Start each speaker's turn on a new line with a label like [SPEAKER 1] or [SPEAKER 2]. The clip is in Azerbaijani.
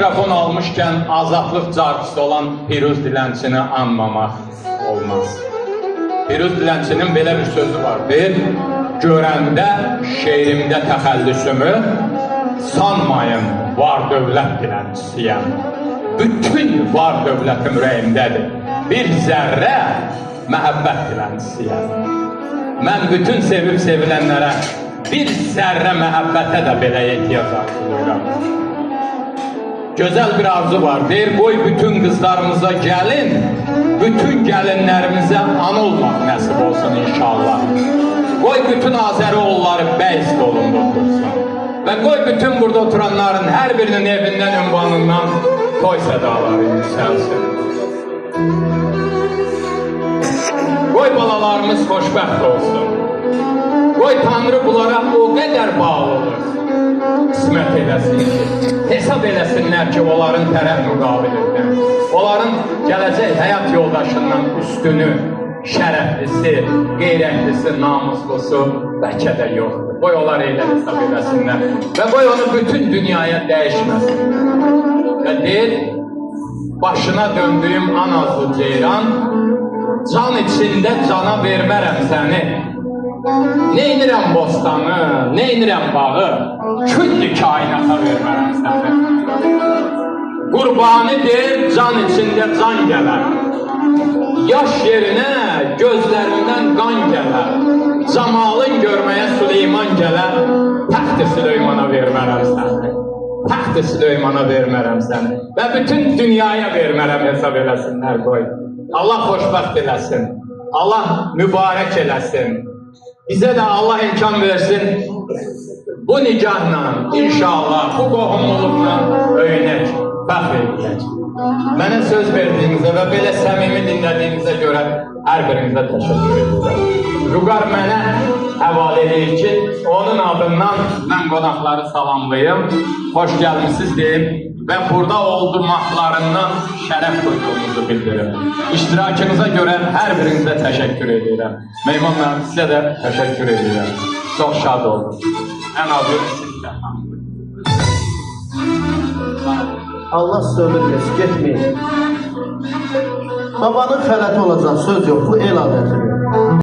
[SPEAKER 1] mikrofon almışkən azadlıq carçısı olan Firuz Dilənçini anmamaq olmaz. Firuz Dilənçinin belə bir sözü vardır. Görəndə şeirimdə təxəllüsümü, sanmayın var dövlət dilənçisiyəm. Bütün var dövlətim ürəyimdədir. Bir zərrə məhəbbət dilənçisiyəm. Mən bütün sevib sevilənlərə bir zərrə məhəbbətə də belə ehtiyac arzulayıram. Gözəl bir arzu var. Deyir, qoy bütün qızlarımıza gəlin, bütün gəlinlərimizə ana olmaq nəsib olsun inşallah. Qoy bütün Azəri oğulları bəy stolunda otursun. Və qoy bütün burada oturanların hər birinin evindən, ünvanından toy sədaları yüksəlsin. Qoy balalarımız xoşbəxt olsun. Qoy Tanrı bunlara o qədər bağlı olur. Qismət eləsin ki, hesab eləsinlər ki, onların tərəf müqabilindən, onların gələcək həyat yoldaşından üstünü, şərəflisi, qeyrətlisi, namuslusu bəlkə də yoxdur. Qoy onlar elə hesab eləsinlər və qoy onu bütün dünyaya dəyişməsin. Və deyir, başına döndüyüm anazlı ceyran, can içində cana vermərəm səni. Neynirəm bostanı, neynirəm bağı, küllü kainata vermərəm səni. Qurbanı deyir, can içində can gələr. Yaş yerinə gözlərindən qan gələr. Camalın görməyə Süleyman gələr. Təxt-i Süleymana vermərəm səni. Təxt-i Süleymana vermərəm səni. Və bütün dünyaya vermərəm hesab eləsinlər qoy. Allah xoşbəxt eləsin. Allah mübarək eləsin. Bizə də Allah imkan versin. Bu nikahla, inşallah, bu qohumluqla öyünək, fəxr edəcək. Mənə söz verdiyinizə və belə səmimi dinlədiyinizə görə hər birinizə təşəkkür edirəm. Vüqar mənə həvalə edir ki, onun adından mən qonaqları salamlayım, xoş gəlmişsiniz deyim və burada olmaqlarından şərəf duyduğumuzu bildirim. İştirakınıza görə hər birinizə təşəkkür edirəm. Meymunlar, sizə də təşəkkür edirəm. Çox şad olun. Ən azı sizə.
[SPEAKER 2] Allah size ömür versin, getmeyin. Babanın xələti olacaq, söz yox, bu el adətidir.